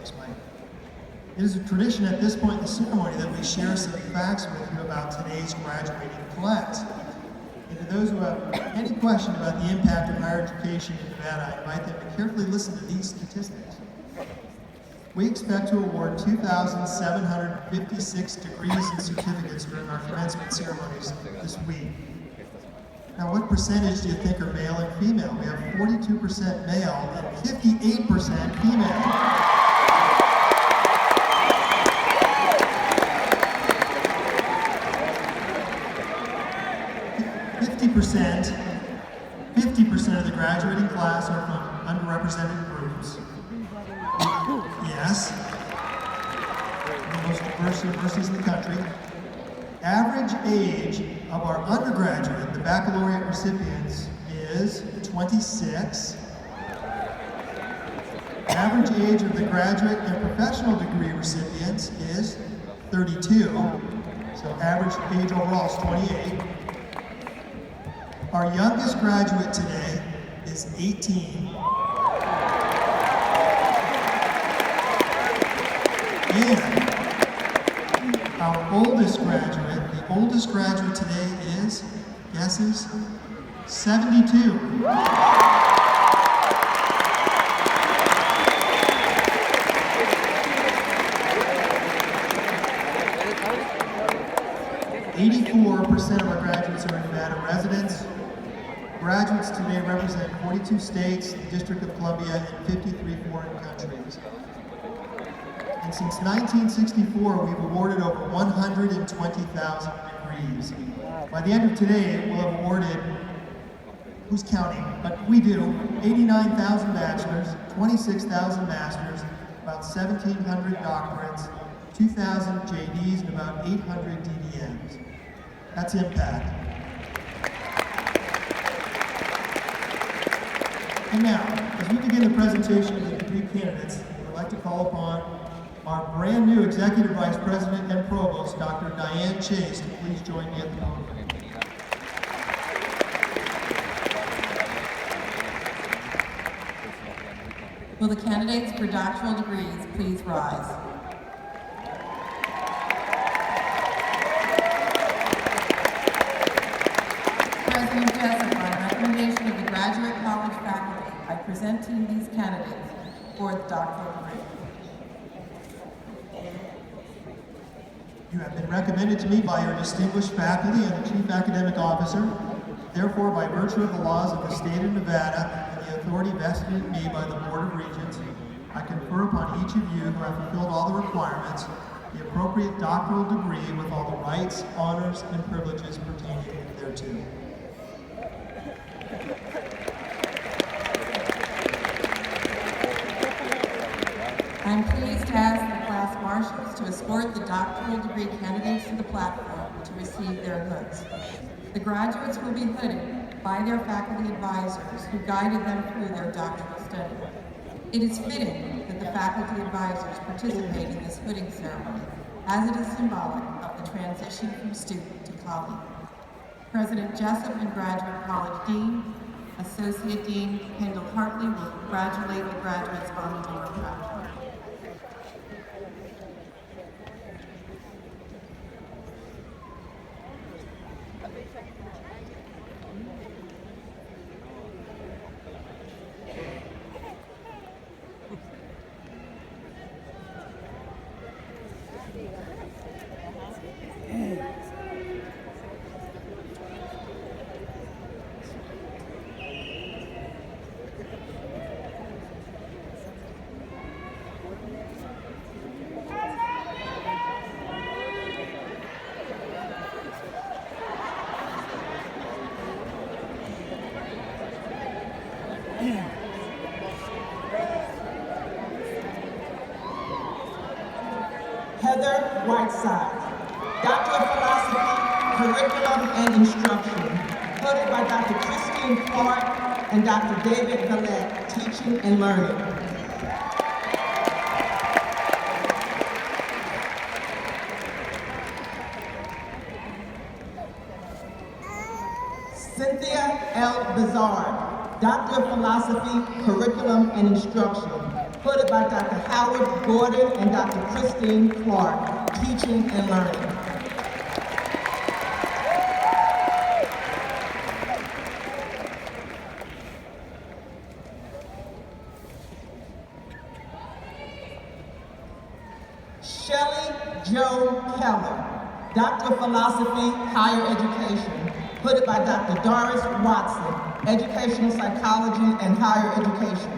Thanks, Mike. It is a tradition at this point in the ceremony that we share some facts with you about today's graduating class. And to those who have any question about the impact of higher education in Nevada, I invite them to carefully listen to these statistics. We expect to award 2,756 degrees and certificates during our commencement ceremonies this week. Now, what percentage do you think are male and female? We have 42% male and 58% female. 50% of the graduating class are from underrepresented groups. Yes, the most diverse universities in the country. Average age of our undergraduate, the baccalaureate recipients, is 26. Average age of the graduate and professional degree recipients is 32. So average age overall is 28. Our youngest graduate today is 18. And our oldest graduate, the oldest graduate today is, guesses, 72. .84% of our graduates are Nevada residents. Graduates today represent 42 states, the District of Columbia, and 53 foreign countries. And since 1964, we've awarded over 120,000 degrees. By the end of today, we'll have awarded, who's counting, but we do, 89,000 bachelors, 26,000 masters, about 1,700 doctorates, 2,000 JDs, and about 800 DDMs. That's impact. And now, as we begin the presentation of the degree candidates, I'd like to call upon our brand new Executive Vice President and Provost, Dr. Diane Chase, to please join me at the podium. Will the candidates for doctoral degrees please rise? President Jessup, on recommendation of the graduate college faculty, I present to you these candidates for the doctoral degree. You have been recommended to me by your distinguished faculty and the Chief Academic Officer. Therefore, by virtue of the laws of the state of Nevada and the authority vested in me by the Board of Regents, I confer upon each of you who have fulfilled all the requirements the appropriate doctoral degree with all the rights, honors, and privileges pertaining thereto. I'm pleased to ask the class marshals to escort the doctoral degree candidates to the platform to receive their hoods. The graduates will be hooded by their faculty advisors who guided them through their doctoral study. It is fitting that the faculty advisors participate in this hooding ceremony, as it is symbolic of the transition from student to colleague. President Jessup and Graduate College Dean, Associate Dean Kendall Hartley will congratulate the graduates on the lower platform. Heather Whiteside, Doctor of Philosophy, Curriculum and Instruction, hooded by Dr. Christine Clark and Dr. David Vallette, Teaching and Learning. Cynthia L. Bazard, Doctor of Philosophy, Curriculum and Instruction, put it by Dr. Howard Gordon and Dr. Christine Clark, Teaching and Learning. Shelley Jo Keller, Doctor of Philosophy, Higher Education, put it by Dr. Doris Watson, Educational Psychology and Higher Education.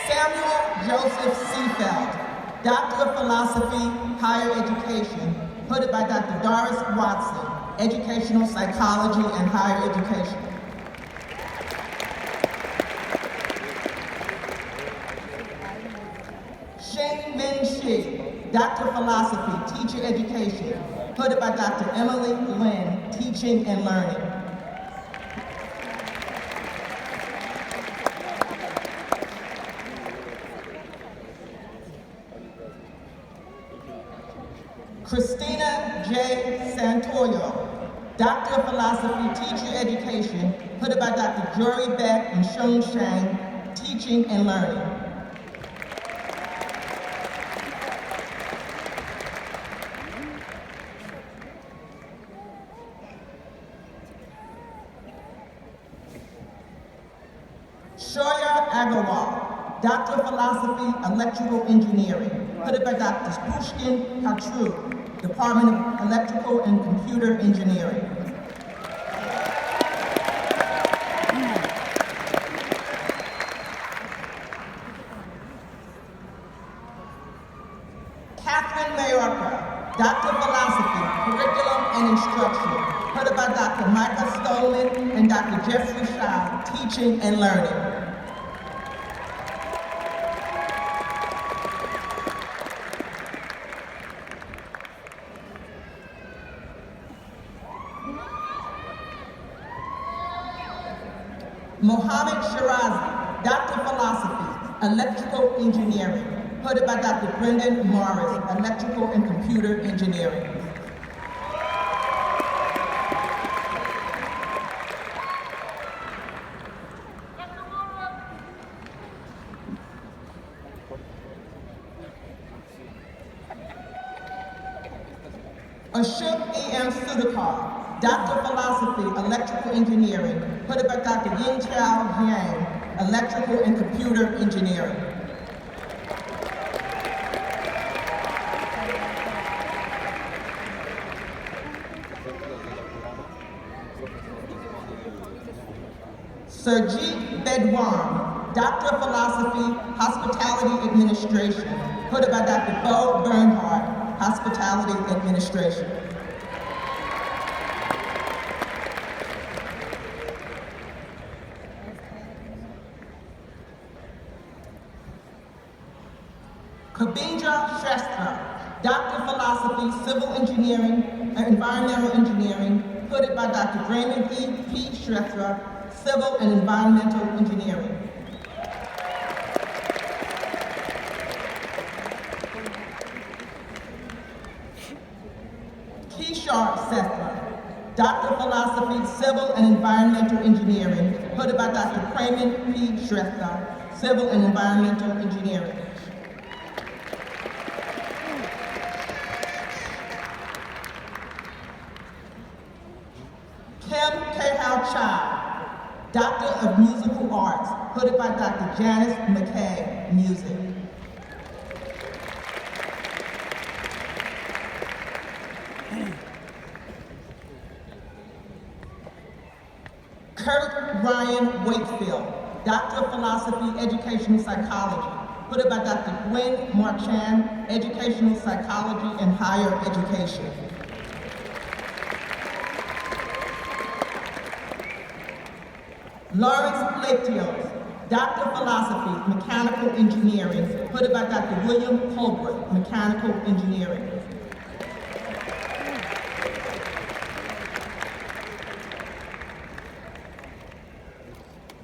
Samuel Joseph Seafeld, Doctor of Philosophy, Higher Education, put it by Dr. Doris Watson, Educational Psychology and Higher Education. Min Shi, Doctor of Philosophy, Teacher Education, put it by Dr. Emily Lynn, Teaching and Learning. Christina J. Santoyo, Doctor of Philosophy, Teacher Education, put it by Dr. Jory Beck and Shun Shang, Teaching and Learning. Shoya Agarwal, Doctor of Philosophy, Electrical Engineering, put it by Dr. Pushkin Katru, Department of Electrical and Computer Engineering. Catherine Mayorka, Doctor of Philosophy, Curriculum and Instruction, put it by Dr. Micah Stoneman and Dr. Jeffrey Shaw, Teaching and Learning. Mohammed Shirazi, Doctor of Philosophy, Electrical Engineering, put it by Dr. Brendan Morris, Electrical and Computer Engineering. Ashok E.M. Sudhakar, Doctor of Philosophy, Electrical Engineering, put it by Dr. Yin Chao Yang, Electrical and Computer Engineering. Surjit Bedwan, Doctor of Philosophy, Hospitality Administration, put it by Dr. Bo Bernhardt, Hospitality Administration. Kabinja Shrestha, Doctor of Philosophy, Civil Engineering, Environmental Engineering, put it by Dr. Raymond E. P. Shrestha, Civil and Environmental Engineering. Kishore Sethra, Doctor of Philosophy, Civil and Environmental Engineering, put it by Dr. Kramen P. Shrestha, Civil and Environmental Engineering. Kim Kehao Chai, Doctor of Musical Arts, put it by Dr. Janice McKay, Music. Kurt Ryan Wakefield, Doctor of Philosophy, Educational Psychology, put it by Dr. Gwen Marchand, Educational Psychology and Higher Education. Lawrence Latios, Doctor of Philosophy, Mechanical Engineering, put it by Dr. William Holbrook, Mechanical Engineering.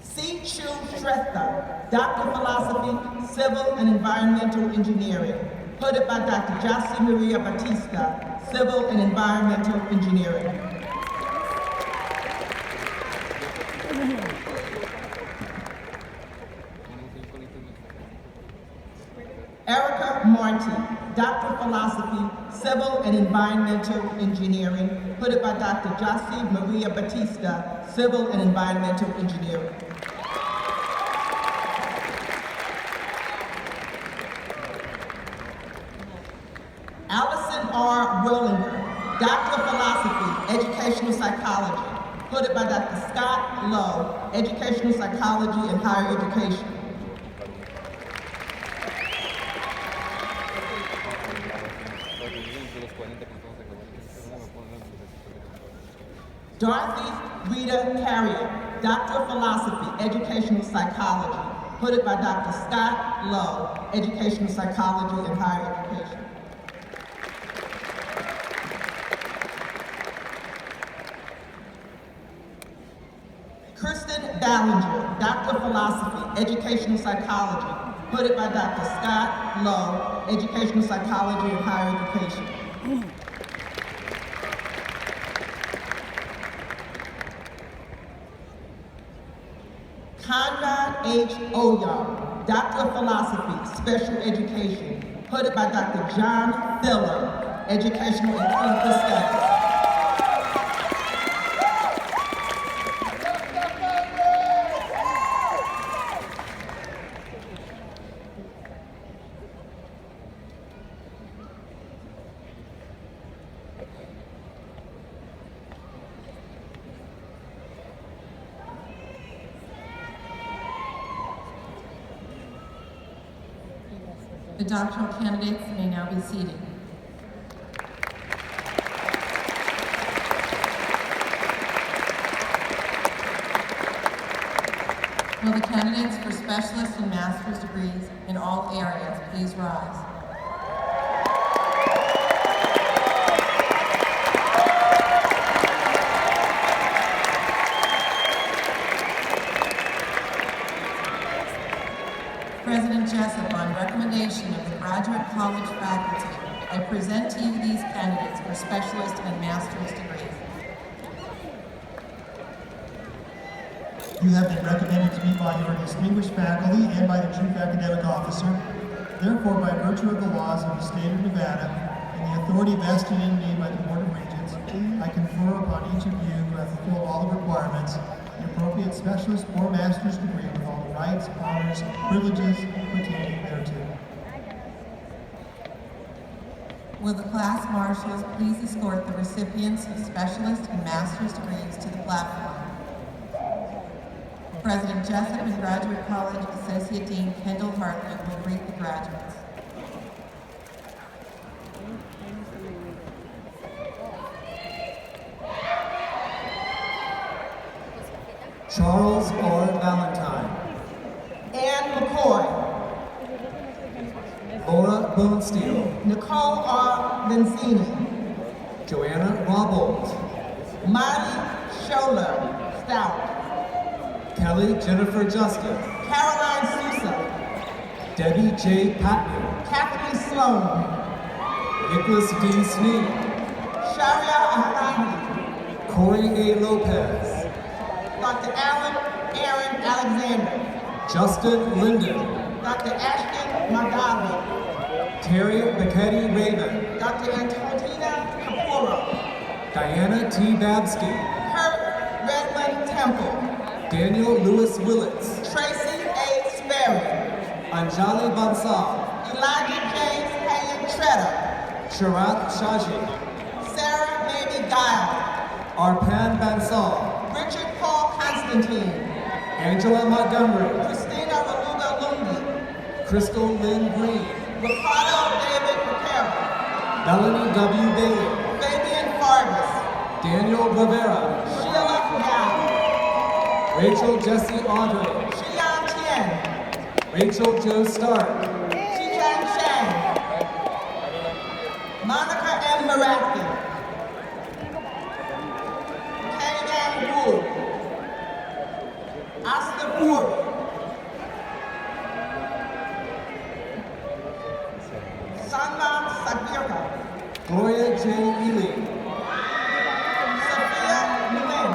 C. Chu Shrestha, Doctor of Philosophy, Civil and Environmental Engineering, put it by Dr. Jasi Maria Batista, Civil and Environmental Engineering. Erica Marti, Doctor of Philosophy, Civil and Environmental Engineering, hooded by Dr. José Maria Batista, Civil and Environmental Engineering. Allison R. Willinger, Doctor of Philosophy, Educational Psychology, hooded by Dr. Scott Lowe, Educational Psychology and Higher Education. Dorothy Rita Carrier, Doctor of Philosophy, Educational Psychology, hooded by Dr. Scott Lowe, Educational Psychology and Higher Education. Kristen Ballinger, Doctor of Philosophy, Educational Psychology, hooded by Dr. Scott Lowe, Educational Psychology and Higher Education. Conrad H. Oyar, Doctor of Philosophy, Special Education, hooded by Dr. John Filler, Educational and Clinical Studies. The doctoral candidates may now be seated. Will the candidates for specialist and master's degrees in all areas please rise? President Jessup, on recommendation of the graduate college faculty, I present to you these candidates for specialist and master's degrees. You have been recommended to me by your distinguished faculty and by the Chief Academic Officer. Therefore, by virtue of the laws of the state of Nevada and the authority vested in me by the Board of Regents, I confer upon each of you who have fulfilled all the requirements the appropriate specialist or master's degree with all the rights, honors, and privileges pertaining thereto. Will the class marshals please escort the recipients of specialist and master's degrees to the platform? President Jessup and Graduate College Associate Dean Kendall Hartman will greet the graduates. Charles R. Valentine. Ann McCoy. Laura Bonesteel. Nicole R. Vincini. Joanna Robbold. Miley Scholler Stout. Kelly Jennifer Justin. Caroline Sousa. Debbie J. Patton. Kathleen Sloan. Nicholas D. Sneed. Sharia Ahrani. Corey A. Lopez. Dr. Aaron Alexander. Justin Linden. Dr. Ashton Magabi. Terry McKetty Raven. Dr. Antonina Kapuro. Diana T. Babsky. Kurt Redland Temple. Daniel Lewis Willits. Tracy A. Sperry. Anjali Bansal. Elijah James Hayen Treader. Sharat Shaji. Sarah Mamie Guile. Arpan Bansal. Richard Paul Constantine. Angela Montgomery. Christina Raluga Lungi. Crystal Lynn Green. Ricardo David Vaquero. Melanie W. Bailey. Fabian Fargus. Daniel Rivera. Sheila Yao. Rachel Jessie Audrey. Xian Tian. Rachel Jo Stark. Xizhan Shang. Monica M. Marathi. Kang Wu. Oscar Puri. Sanma Sabirka. Gloria J. Ely. Sophia Nguyen.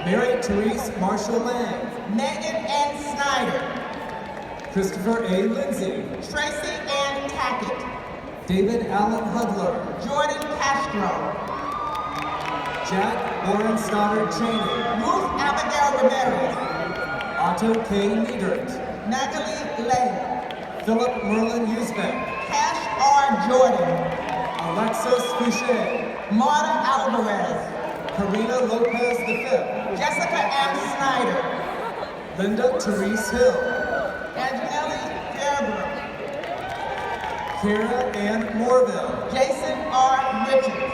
Mary Therese Marshall Lang. Megan N. Snyder. Christopher A. Lindsay. Tracy Ann Tackett. David Allen Hudler. Jordan Castro. Jack Warren Stoddard Cheney. Ruth Abigail Ramirez. Otto K. Niedert. Natalie Lane. Philip Merlin Usbeck. Cash R. Jordan. Alexis Fouché. Marta Alvarez. Karina Lopez V. Jessica M. Snyder. Linda Therese Hill. Angeli Fairbrooke. Kara Ann Morville. Jason R. Richards.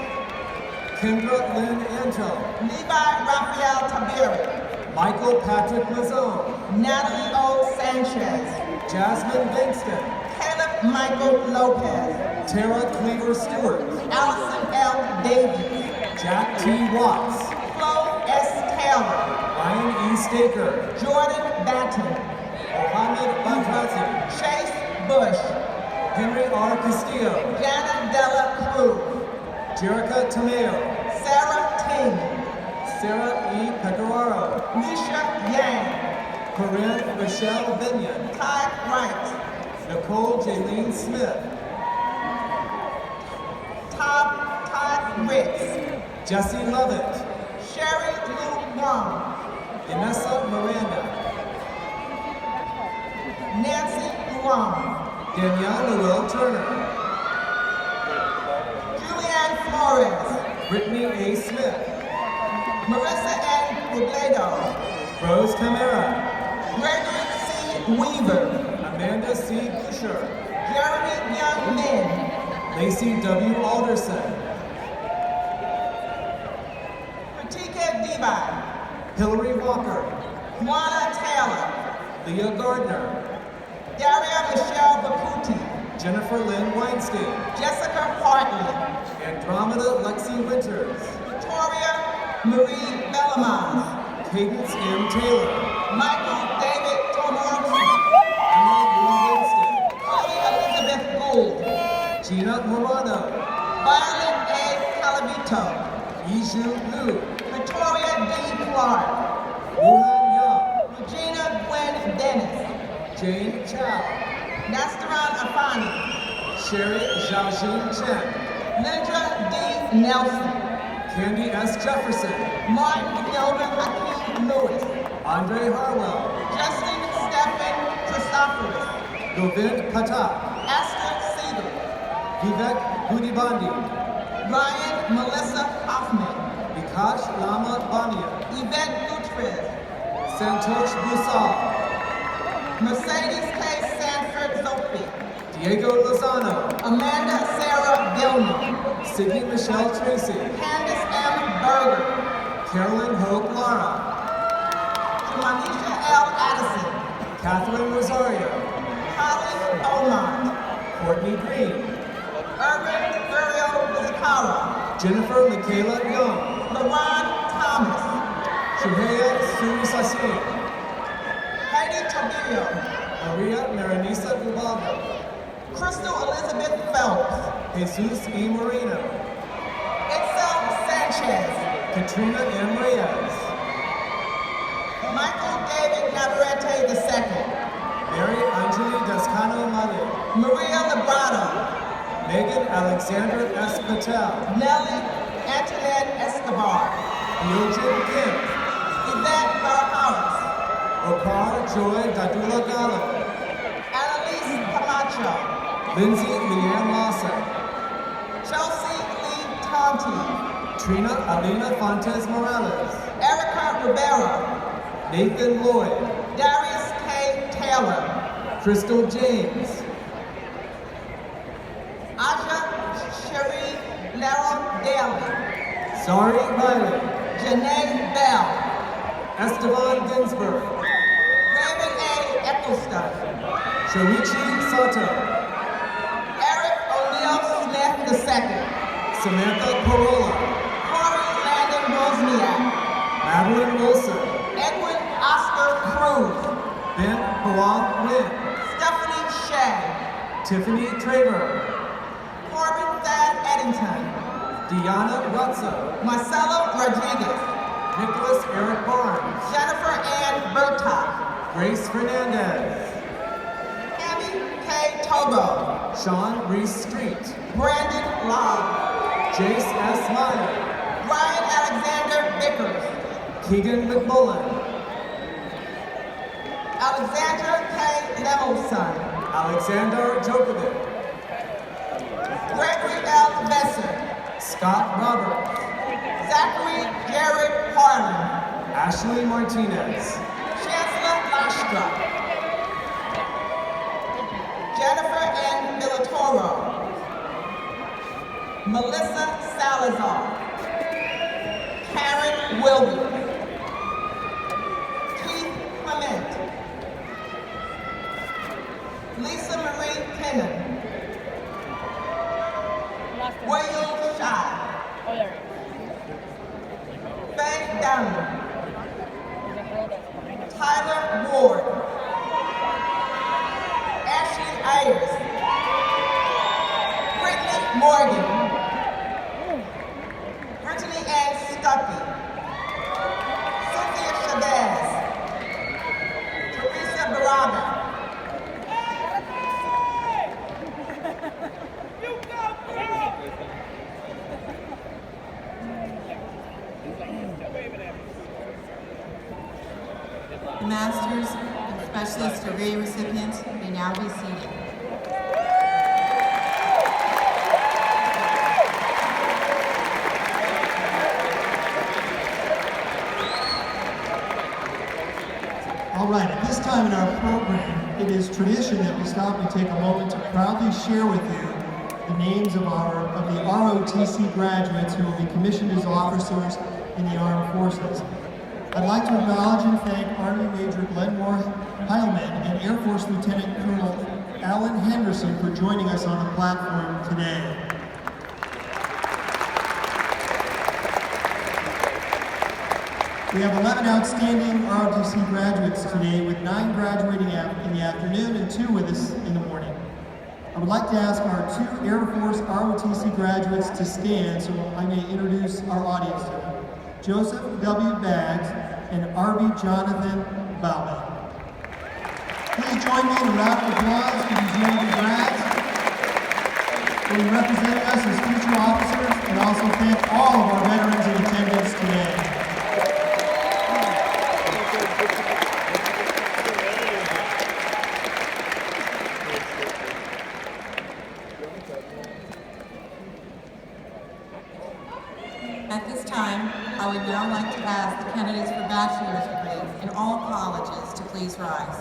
Kendra Lynn Anto. Levi Raphael Tabiri. Michael Patrick Mazone. Natalie O. Sanchez. Jasmine Bankston. Caleb Michael Lopez. Tara Cleaver Stewart. Allison L. Davies. Jack T. Watts. Flo S. Taylor. Ryan E. Staker. Jordan Batten. Mohammed Badrazi. Chase Bush. Henry R. Castillo. Jana Della Cruz. Jerica Tomeo. Sarah Ting. Sarah E. Pecoraro. Nisha Yang. Corinne Michelle Binion. Kai Wright. Nicole Jaylene Smith. Todd Ricks. Jesse Lovett. Sherry Lou Wong. Inessa Miranda. Nancy Wong. Danielle Noel Turner. Julianne Flores. Brittany A. Smith. Marissa N. Robledo. Rose Camara. Gregory C. Weaver. Amanda C. Busher. Jeremy Young Min. Lacey W. Alderson. Pratika Devi. Hillary Walker. Juana Taylor. Leah Gardner. Daria Michelle Bakuti. Jennifer Lynn Weinstein. Jessica Hartley. Andromeda Lexi Winters. Victoria Marie Bellamaz. Cadence M. Taylor. Michael David Tomorrow. Emma Lee Winston. Chloe Elizabeth Gould. Gina Morano. Violet A. Calavito. Yiju Liu. Victoria D. Clark. Wuhan Yang. Regina Gwen Dennis. Jane Chow. Nastaran Afani. Sherry Xiaojin Chen. Lindra D. Nelson. Candy S. Jefferson. Martin Gilbert Hakeem Lewis. Andre Harwell. Justin Stephen Christophorus. Govind Patak. Esther Siegel. Vivek Budibandi. Ryan Melissa Hoffman. Vikash Lama Bania. Yvette Gutierrez. Santosh Busal. Mercedes K. Sanford Sophie. Diego Lozano. Amanda Sarah Gilman. Sydney Michelle Tracy. Candace M. Berger. Carolyn Hope Lara. Jumanisha L. Addison. Catherine Rosario. Holly Beaumont. Courtney Green. Urban Burial Zakara. Jennifer Michaela Young. LaRon Thomas. Shuheya Surisasi. Heidi Tabillo. Maria Maranisa Ubaldo. Crystal Elizabeth Phelps. Jesus E. Moreno. Itzel Sanchez. Katrina M. Reyes. Michael David Navarrete II. Mary Anjali Descano Male. Maria Librado. Megan Alexander S. Patel. Nellie Antoinette Escobar. Yojin Kim. Yvette Baraharas. Okar Joy Dadula Gallo. Annalise Camacho. Lindsay Leanne Lawson. Chelsea Lee Tonti. Trina Alina Fontes Morales. Erica Rivera. Nathan Lloyd. Darius K. Taylor. Crystal James. Aja Cherie Laron Daly. Zari Riley. Janae Bell. Esteban Ginsberg. Raymond A. Eccleston. Shoichi Sato. Eric O'Neill Smith II. Samantha Corolla. Corey Landon Wozniak. Madeline Wilson. Edwin Oscar Cruz. Ben Huang Nguyen. Stephanie Shea. Tiffany Traver. Corbin Thad Eddington. Deanna Rutzo. Marcelo Rodriguez. Nicholas Eric Barnes. Jennifer Ann Burtock, Grace Fernandez. Tammy K. Togo, Sean Reese Street. Brandon Long, Jace S. Meyer. Ryan Alexander Vickers, Keegan McMullen. Alexandra K. Lemelson, Alexander Djokovic. Gregory L. Besser, Scott Roberts. Zachary Jared Harlan, Ashley Martinez. Chancellor Lastra, Jennifer N. Militoro, Melissa Salazar, Karen Wilby, Keith Clement, Lisa Marie Kennan, William Shaw, Faye Downey, Tyler Ward, Ashley Ayers, Brittany Morgan, Brittany Ann Stuckey, Cynthia Chavez, Teresa Baraga, The Master's and Specialist Degree recipients may now be seated. All right, at this time in our program, it is tradition that we stop and take a moment to proudly share with you the names of the ROTC graduates who will be commissioned as officers in the armed forces. I'd like to acknowledge and thank Army Major Glenmore Heilman and Air Force Lieutenant Colonel Alan Henderson for joining us on the platform today. We have 11 outstanding ROTC graduates today, with 9 graduating in the afternoon and 2 with us in the morning. I would like to ask our 2 Air Force ROTC graduates to stand so I may introduce our audience to them. Joseph W. Baggs and R.B. Jonathan Bauman. Please join me in a round of applause for these young grads who will be representing us as future officers, and also thank all of our veterans in attendance today. At this time, I would now like to ask the candidates for bachelor's degrees in all colleges to please rise.